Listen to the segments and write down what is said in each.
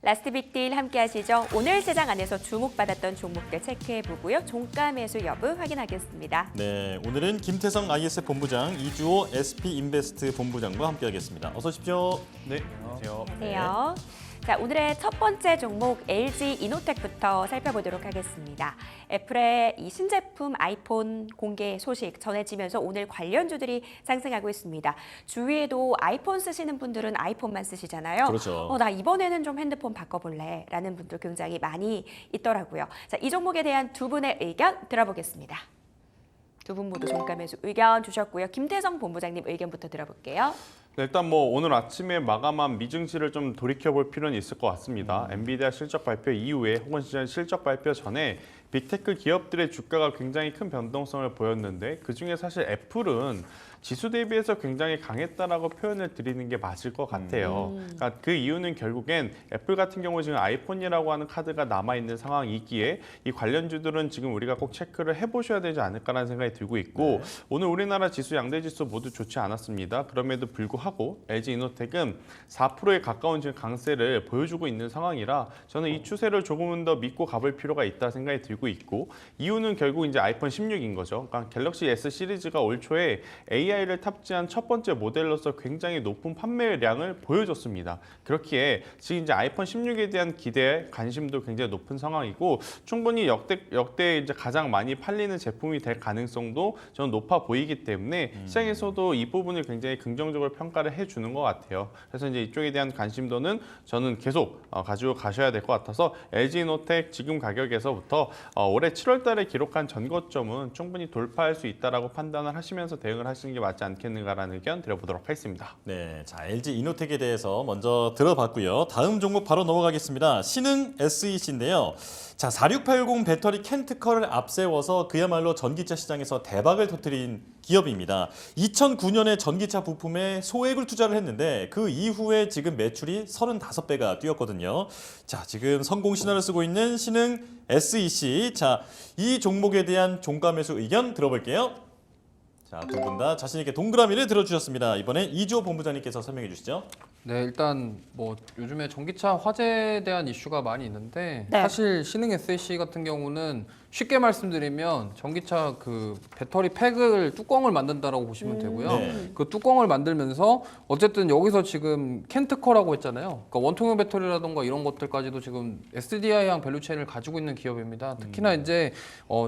라스트 빅딜 함께 하시죠. 오늘 시장 안에서 주목받았던 종목들 체크해보고요. 종가 매수 여부 확인하겠습니다. 네, 오늘은 김태성 IS 본부장, 이주호 SP인베스트 본부장과 함께하겠습니다. 어서 오십시오. 네, 안녕하세요. 안녕하세요. 자, 오늘의 첫 번째 종목 LG 이노텍부터 살펴보도록 하겠습니다. 애플의 이 신제품 아이폰 공개 소식 전해지면서 오늘 관련주들이 상승하고 있습니다. 주위에도 아이폰 쓰시는 분들은 아이폰만 쓰시잖아요. 그렇죠. 나 이번에는 좀 핸드폰 바꿔볼래 라는 분들 굉장히 많이 있더라고요. 자, 이 종목에 대한 두 분의 의견 들어보겠습니다. 두 분 모두 종가 매수 의견 주셨고요. 김태성 본부장님 의견부터 들어볼게요. 네, 일단 오늘 아침에 마감한 미증시를 좀 돌이켜볼 필요는 있을 것 같습니다. 엔비디아 실적 발표 이후에 혹은 실적 발표 전에 빅테크 기업들의 주가가 굉장히 큰 변동성을 보였는데 그중에 사실 애플은 지수 대비해서 굉장히 강했다라고 표현을 드리는 게 맞을 것 같아요. 그러니까 그 이유는 결국엔 애플 같은 경우 지금 아이폰이라고 하는 카드가 남아있는 상황이기에 이 관련주들은 지금 우리가 꼭 체크를 해보셔야 되지 않을까라는 생각이 들고 있고 오늘 우리나라 지수 양대 지수 모두 좋지 않았습니다. 그럼에도 불구하고 LG 이노텍은 4%에 가까운 지금 강세를 보여주고 있는 상황이라 저는 이 추세를 조금은 더 믿고 가볼 필요가 있다 생각이 들고 있고 이유는 결국 이제 아이폰 16인 거죠. 그러니까 갤럭시 S 시리즈가 올 초에 AI를 탑재한 첫 번째 모델로서 굉장히 높은 판매량을 보여줬습니다. 그렇기에 지금 이제 아이폰 16에 대한 기대, 관심도 굉장히 높은 상황이고 충분히 역대 이제 가장 많이 팔리는 제품이 될 가능성도 저는 높아 보이기 때문에 시장에서도 이 부분을 굉장히 긍정적으로 평가를 해주는 것 같아요. 그래서 이제 이쪽에 대한 관심도는 저는 계속 가지고 가셔야 될 것 같아서 LG이노텍 지금 가격에서부터 올해 7월달에 기록한 전고점은 충분히 돌파할 수 있다라고 판단을 하시면서 대응을 하시는 게 맞지 않겠는가라는 의견 드려보도록 하겠습니다. 네, 자 LG 이노텍에 대해서 먼저 들어봤고요. 다음 종목 바로 넘어가겠습니다. 신흥 SEC인데요. 자, 4680 배터리 캔특허를 앞세워서 그야말로 전기차 시장에서 대박을 터뜨린 기업입니다. 2009년에 전기차 부품에 소액을 투자를 했는데 그 이후에 지금 매출이 35배가 뛰었거든요. 자, 지금 성공 신화를 쓰고 있는 신흥 SEC. 자, 이 종목에 대한 종가 매수 의견 들어볼게요. 자, 두 분 다 자신 있게 동그라미를 들어주셨습니다. 이번엔 이주호 본부장님께서 설명해 주시죠. 네, 일단 요즘에 전기차 화재에 대한 이슈가 많이 있는데 네. 사실 신흥 SEC 같은 경우는 쉽게 말씀드리면 전기차 그 배터리 팩을 뚜껑을 만든다라고 보시면 되고요. 네. 그 뚜껑을 만들면서 어쨌든 여기서 지금 캔특허라고 했잖아요. 그러니까 원통형 배터리라던가 이런 것들까지도 지금 SDI향 밸류체인을 가지고 있는 기업입니다. 특히나 이제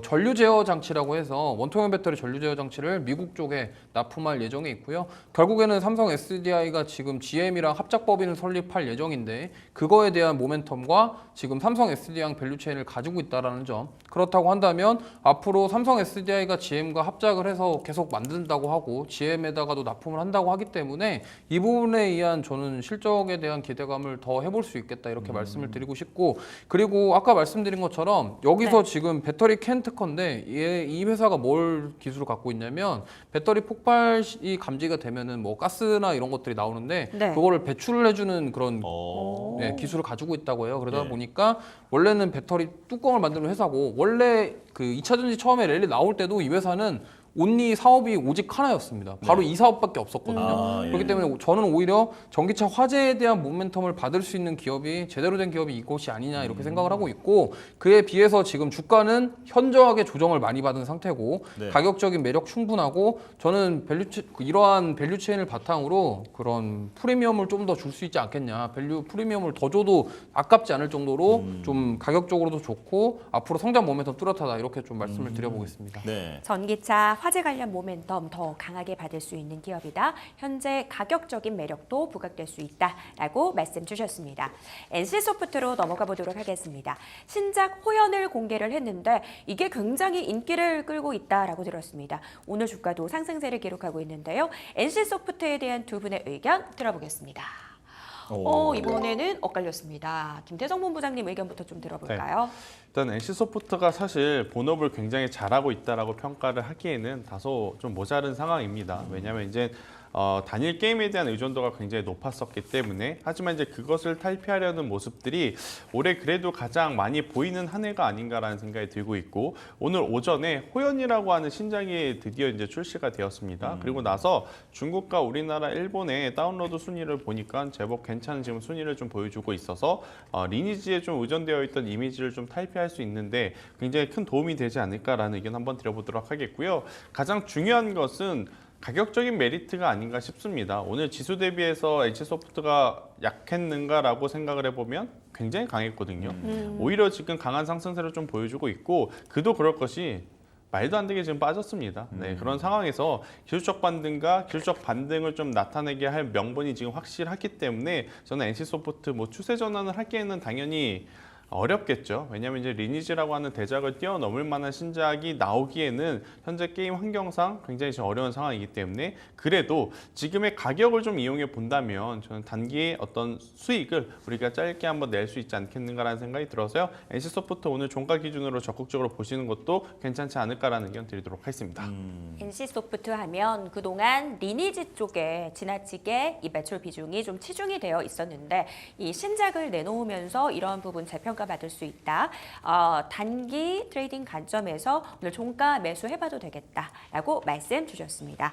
전류 제어 장치라고 해서 원통형 배터리 전류 제어 장치를 미국 쪽에 납품할 예정에 있고요. 결국에는 삼성 SDI가 지금 GM이랑 합작법인을 설립할 예정인데 그거에 대한 모멘텀과 지금 삼성 SDI향 밸류체인을 가지고 있다라는 점. 그렇다고 한다면 앞으로 삼성 SDI가 GM과 합작을 해서 계속 만든다고 하고 GM에다가도 납품을 한다고 하기 때문에 이 부분에 의한 저는 실적에 대한 기대감을 더 해볼 수 있겠다 이렇게 말씀을 드리고 싶고 그리고 아까 말씀드린 것처럼 여기서 지금 배터리 캔 특허인데 이 회사가 뭘 기술을 갖고 있냐면 배터리 폭발이 감지가 되면은 가스나 이런 것들이 나오는데 그거를 배출을 해주는 그런 기술을 가지고 있다고 해요. 그러다 보니까 원래는 배터리 뚜껑을 만드는 회사고 원래 그 2차 전지 처음에 랠리 나올 때도 이 회사는 온리 사업이 오직 하나였습니다. 바로 이 사업밖에 없었거든요. 그렇기 때문에 저는 오히려 전기차 화재에 대한 모멘텀을 받을 수 있는 기업이 제대로 된 기업이 이것이 아니냐 이렇게 생각을 하고 있고 그에 비해서 지금 주가는 현저하게 조정을 많이 받은 상태고 가격적인 매력 충분하고 저는 이러한 밸류체인을 바탕으로 그런 프리미엄을 좀 더 줄 수 있지 않겠냐. 프리미엄을 더 줘도 아깝지 않을 정도로 좀 가격적으로도 좋고 앞으로 성장 모멘텀 뚜렷하다 이렇게 좀 말씀을 드려보겠습니다. 네. 전기차 화재 관련 모멘텀 더 강하게 받을 수 있는 기업이다. 현재 가격적인 매력도 부각될 수 있다라고 말씀 주셨습니다. NC소프트로 넘어가 보도록 하겠습니다. 신작 호연을 공개를 했는데 이게 굉장히 인기를 끌고 있다라고 들었습니다. 오늘 주가도 상승세를 기록하고 있는데요. NC소프트에 대한 두 분의 의견 들어보겠습니다. 이번에는 엇갈렸습니다. 김태성 본부장님 의견부터 좀 들어볼까요? 일단 NC소프트가 사실 본업을 굉장히 잘하고 있다라고 평가를 하기에는 다소 좀 모자른 상황입니다. 왜냐하면 이제 단일 게임에 대한 의존도가 굉장히 높았었기 때문에 하지만 이제 그것을 탈피하려는 모습들이 올해 그래도 가장 많이 보이는 한 해가 아닌가라는 생각이 들고 있고 오늘 오전에 호연이라고 하는 신작이 드디어 이제 출시가 되었습니다. 그리고 나서 중국과 우리나라, 일본의 다운로드 순위를 보니까 제법 괜찮은 지금 순위를 좀 보여주고 있어서 리니지에 좀 의존되어 있던 이미지를 좀 탈피할 수 있는데 굉장히 큰 도움이 되지 않을까라는 의견 한번 드려보도록 하겠고요. 가장 중요한 것은 가격적인 메리트가 아닌가 싶습니다. 오늘 지수 대비해서 NC소프트가 약했는가라고 생각을 해보면 굉장히 강했거든요. 오히려 지금 강한 상승세를 좀 보여주고 있고 그도 그럴 것이 말도 안 되게 지금 빠졌습니다. 네, 그런 상황에서 기술적 반등과 기술적 반등을 좀 나타내게 할 명분이 지금 확실하기 때문에 저는 NC소프트 뭐 추세 전환을 하기에는 당연히 어렵겠죠. 왜냐하면 이제 리니지라고 하는 대작을 뛰어넘을 만한 신작이 나오기에는 현재 게임 환경상 굉장히 좀 어려운 상황이기 때문에 그래도 지금의 가격을 좀 이용해 본다면 저는 단기의 어떤 수익을 우리가 짧게 한번 낼 수 있지 않겠는가라는 생각이 들어서요. NC소프트 오늘 종가 기준으로 적극적으로 보시는 것도 괜찮지 않을까라는 의견 드리도록 하겠습니다. NC소프트 하면 그동안 리니지 쪽에 지나치게 이 매출 비중이 좀 치중이 되어 있었는데 이 신작을 내놓으면서 이런 부분 재평가 받을 수 있다. 단기 트레이딩 관점에서 오늘 종가 매수해봐도 되겠다라고 말씀 주셨습니다.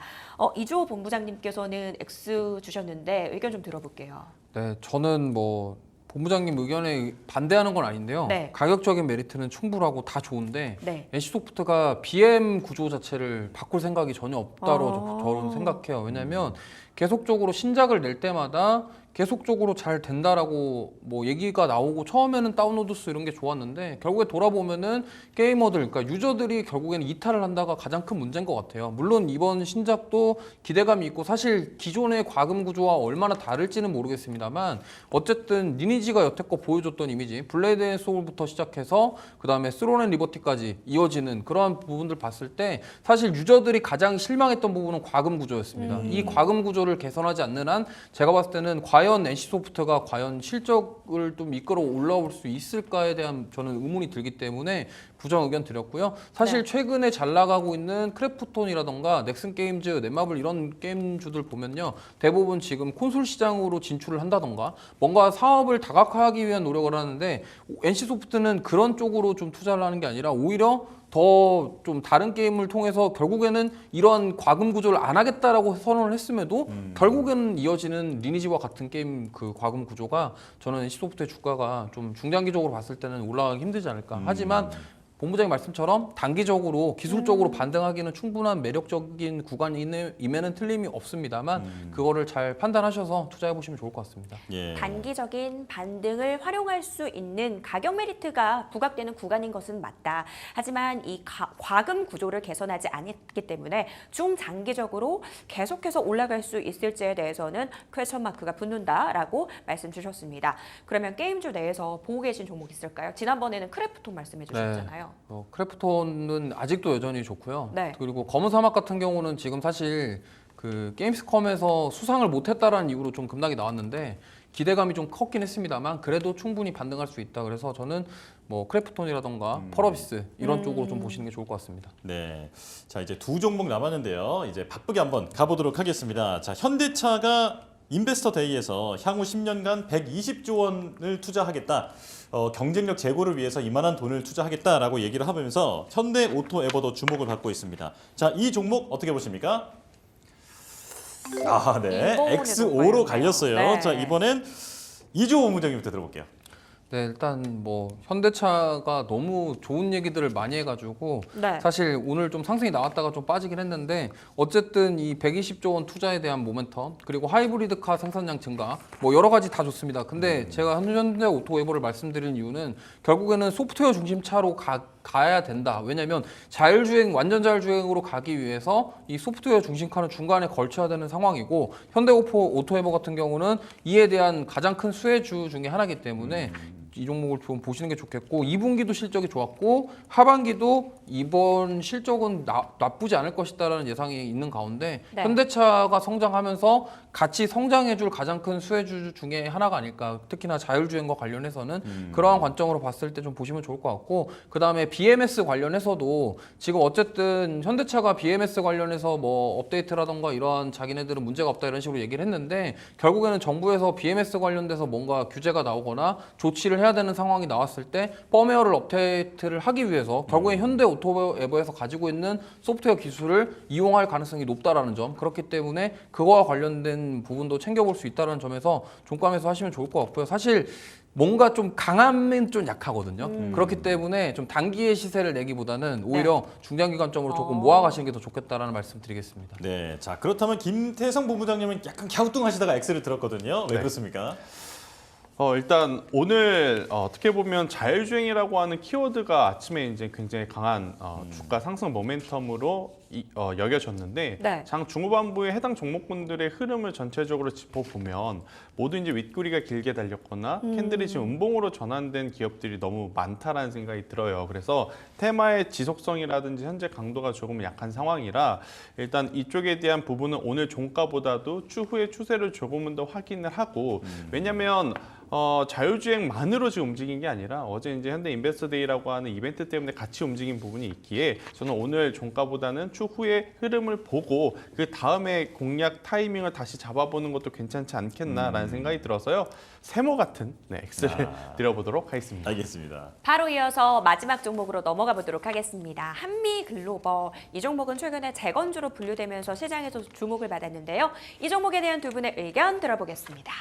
이주호 본부장님께서는 X 주셨는데 의견 좀 들어볼게요. 네, 저는 뭐 본부장님 의견에 반대하는 건 아닌데요. 네. 가격적인 메리트는 충분하고 다 좋은데 네. NC소프트가 BM 구조 자체를 바꿀 생각이 전혀 없다고 저는 생각해요. 왜냐하면 계속적으로 신작을 낼 때마다 계속적으로 잘 된다라고 뭐 얘기가 나오고 처음에는 다운로드 수 이런 게 좋았는데 결국에 돌아보면은 게이머들, 그러니까 유저들이 결국에는 이탈을 한다가 가장 큰 문제인 것 같아요. 물론 이번 신작도 기대감이 있고 사실 기존의 과금 구조와 얼마나 다를지는 모르겠습니다만 어쨌든 리니지가 여태껏 보여줬던 이미지, 블레이드 앤 소울부터 시작해서 그 다음에 스론 앤 리버티까지 이어지는 그러한 부분들 봤을 때 사실 유저들이 가장 실망했던 부분은 과금 구조였습니다. 이 과금 구조를 개선하지 않는 한 제가 봤을 때는 과연 NC소프트가 과연 실적을 좀 이끌어 올라올 수 있을까에 대한 저는 의문이 들기 때문에 부정 의견 드렸고요. 사실 네. 최근에 잘 나가고 있는 크래프톤이라던가 넥슨 게임즈, 넷마블 이런 게임주들 보면요. 대부분 지금 콘솔 시장으로 진출을 한다던가 뭔가 사업을 다각화하기 위한 노력을 하는데 NC소프트는 그런 쪽으로 좀 투자를 하는 게 아니라 오히려 더 좀 다른 게임을 통해서 결국에는 이런 과금 구조를 안 하겠다라고 선언을 했음에도 결국에는 이어지는 리니지와 같은 게임 그 과금 구조가 저는 NC소프트의 주가가 좀 중장기적으로 봤을 때는 올라가기 힘들지 않을까. 하지만 본부장님 말씀처럼 단기적으로 기술적으로 반등하기는 충분한 매력적인 구간임에는 틀림이 없습니다만 그거를 잘 판단하셔서 투자해 보시면 좋을 것 같습니다. 예. 단기적인 반등을 활용할 수 있는 가격 메리트가 부각되는 구간인 것은 맞다. 하지만 이 과금 구조를 개선하지 않았기 때문에 중장기적으로 계속해서 올라갈 수 있을지에 대해서는 퀘스천 마크가 붙는다라고 말씀 주셨습니다. 그러면 게임주 내에서 보고 계신 종목 있을까요? 지난번에는 크래프톤 말씀해 주셨잖아요. 크래프톤은 아직도 여전히 좋고요. 네. 그리고 검은 사막 같은 경우는 지금 사실 그 게임스컴에서 수상을 못했다라는 이유로 좀 급락이 나왔는데 기대감이 좀 컸긴 했습니다만 그래도 충분히 반등할 수 있다. 그래서 저는 뭐 크래프톤이라던가 펄어비스 이런 쪽으로 좀 보시는 게 좋을 것 같습니다. 네. 자, 이제 두 종목 남았는데요. 이제 바쁘게 한번 가보도록 하겠습니다. 자, 현대차가 인베스터 데이에서 향후 10년간 120조 원을 투자하겠다. 경쟁력 제고를 위해서 이만한 돈을 투자하겠다라고 얘기를 하면서 현대 오토 에버도 주목을 받고 있습니다. 자, 이 종목 어떻게 보십니까? 아, 네. 이번에도 X5로 걸렸네요. 갈렸어요. 네. 자, 이번엔 이주호 본부장님부터 들어볼게요. 네, 일단 뭐 현대차가 너무 좋은 얘기들을 많이 해가지고 네. 사실 오늘 좀 상승이 나왔다가 좀 빠지긴 했는데 어쨌든 이 120조 원 투자에 대한 모멘텀 그리고 하이브리드카 생산량 증가 뭐 여러 가지 다 좋습니다. 근데 제가 현대 오토웨버를 말씀드리는 이유는 결국에는 소프트웨어 중심 차로 가야 된다. 왜냐하면 자율주행, 완전 자율주행으로 가기 위해서 이 소프트웨어 중심카는 중간에 걸쳐야 되는 상황이고 현대 오토웨버 같은 경우는 이에 대한 가장 큰 수혜주 중에 하나이기 때문에 이 종목을 좀 보시는 게 좋겠고 2분기도 실적이 좋았고 하반기도 이번 실적은 나쁘지 않을 것이다라는 예상이 있는 가운데 네. 현대차가 성장하면서 같이 성장해줄 가장 큰 수혜주 중에 하나가 아닐까. 특히나 자율주행과 관련해서는 그러한 관점으로 봤을 때 좀 보시면 좋을 것 같고 그 다음에 BMS 관련해서도 지금 어쨌든 현대차가 BMS 관련해서 뭐 업데이트라던가 이러한 자기네들은 문제가 없다 이런 식으로 얘기를 했는데 결국에는 정부에서 BMS 관련돼서 뭔가 규제가 나오거나 조치를 해야 되는 상황이 나왔을 때 펌웨어를 업데이트를 하기 위해서 결국에 현대 오토에버에서 가지고 있는 소프트웨어 기술을 이용할 가능성이 높다라는 점 그렇기 때문에 그거와 관련된 부분도 챙겨볼 수 있다는 점에서 종가에서 하시면 좋을 것 같고요. 사실 뭔가 좀 강하면 좀 약하거든요. 그렇기 때문에 좀 단기의 시세를 내기보다는 오히려 중장기관점으로 조금 모아가시는 게 더 좋겠다라는 말씀 드리겠습니다. 네, 자 그렇다면 김태성 본부장님은 약간 갸우뚱하시다가 X를 들었거든요. 왜 네. 그렇습니까? 일단 오늘 어떻게 보면 자율주행이라고 하는 키워드가 아침에 이제 굉장히 강한 주가 상승 모멘텀으로 여겨졌는데 네. 장 중후반부에 해당 종목군들의 흐름을 전체적으로 짚어보면 모두 이제 윗구리가 길게 달렸거나 캔들이 지금 음봉으로 전환된 기업들이 너무 많다라는 생각이 들어요. 그래서 테마의 지속성이라든지 현재 강도가 조금 약한 상황이라 일단 이쪽에 대한 부분은 오늘 종가보다도 추후의 추세를 조금은 더 확인을 하고 왜냐하면 자율주행만으로 지금 움직인 게 아니라 어제 이제 현대 인베스터데이라고 하는 이벤트 때문에 같이 움직인 부분이 있기에 저는 오늘 종가보다는 추후의 흐름을 보고 그 다음에 공략 타이밍을 다시 잡아보는 것도 괜찮지 않겠나라는 생각이 들어서요. 세모 같은 X를 드려보도록 하겠습니다. 알겠습니다. 바로 이어서 마지막 종목으로 넘어가 보도록 하겠습니다. 한미글로벌. 이 종목은 최근에 재건주로 분류되면서 시장에서 주목을 받았는데요. 이 종목에 대한 두 분의 의견 들어보겠습니다.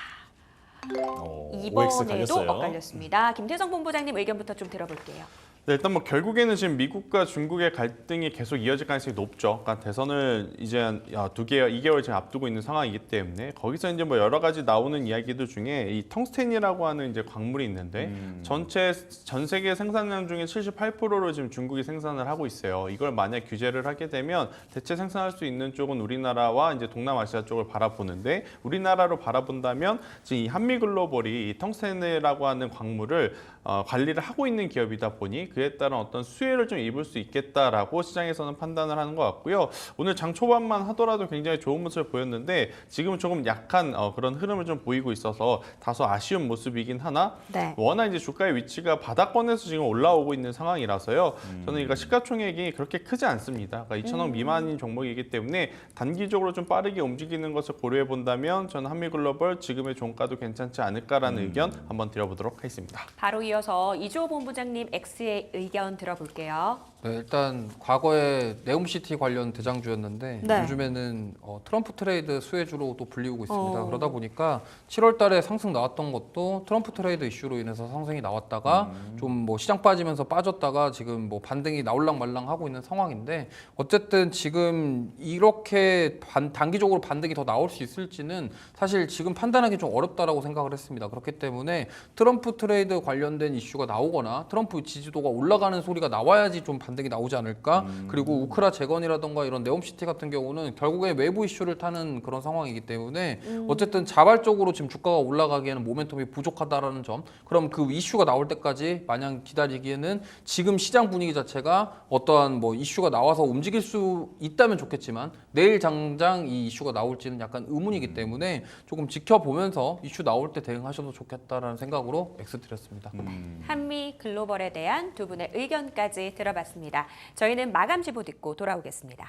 OX 이번에도 갈렸어요. 엇갈렸습니다. 김태성 본부장님 의견부터 좀 들어볼게요. 네, 일단 뭐 결국에는 지금 미국과 중국의 갈등이 계속 이어질 가능성이 높죠. 그러니까 대선을 이제 한 2개월 지금 앞두고 있는 상황이기 때문에 거기서 이제 뭐 여러 가지 나오는 이야기들 중에 이 텅스텐이라고 하는 이제 광물이 있는데 전 세계 생산량 중에 78%를 지금 중국이 생산을 하고 있어요. 이걸 만약 규제를 하게 되면 대체 생산할 수 있는 쪽은 우리나라와 이제 동남아시아 쪽을 바라보는데 우리나라로 바라본다면 지금 이 한미글로벌이 이 텅스텐이라고 하는 광물을 관리를 하고 있는 기업이다 보니 그에 따른 어떤 수혜를 좀 입을 수 있겠다라고 시장에서는 판단을 하는 것 같고요. 오늘 장 초반만 하더라도 굉장히 좋은 모습을 보였는데 지금은 조금 약한 그런 흐름을 좀 보이고 있어서 다소 아쉬운 모습이긴 하나 네. 워낙 이제 주가의 위치가 바닥권에서 지금 올라오고 있는 상황이라서요. 저는 이거 시가총액이 그렇게 크지 않습니다. 그러니까 2천억 미만인 종목이기 때문에 단기적으로 좀 빠르게 움직이는 것을 고려해 본다면 저는 한미글로벌 지금의 종가도 괜찮지 않을까라는 의견 한번 드려보도록 하겠습니다. 바로 이어서 이주호 본부장님 X의 의견 들어볼게요. 네, 일단 과거에 네옴시티 관련 대장주였는데 네. 요즘에는 트럼프 트레이드 수혜주로 또 불리우고 있습니다. 그러다 보니까 7월 달에 상승 나왔던 것도 트럼프 트레이드 이슈로 인해서 상승이 나왔다가 좀 뭐 시장 빠지면서 빠졌다가 지금 뭐 반등이 나올랑 말랑 하고 있는 상황인데 어쨌든 지금 이렇게 단기적으로 반등이 더 나올 수 있을지는 사실 지금 판단하기 좀 어렵다라고 생각을 했습니다. 그렇기 때문에 트럼프 트레이드 관련된 이슈가 나오거나 트럼프 지지도가 올라가는 소리가 나와야지 좀 반등이 나오지 않을까? 그리고 우크라 재건이라던가 이런 네옴시티 같은 경우는 결국에 외부 이슈를 타는 그런 상황이기 때문에 어쨌든 자발적으로 지금 주가가 올라가기에는 모멘텀이 부족하다라는 점. 그럼 그 이슈가 나올 때까지 마냥 기다리기에는 지금 시장 분위기 자체가 어떠한 뭐 이슈가 나와서 움직일 수 있다면 좋겠지만 내일 당장 이 이슈가 나올지는 약간 의문이기 때문에 조금 지켜보면서 이슈 나올 때 대응하셔도 좋겠다라는 생각으로 X 드렸습니다. 한미글로벌에 대한 두 분의 의견까지 들어봤습니다. 저희는 마감 지보 듣고 돌아오겠습니다.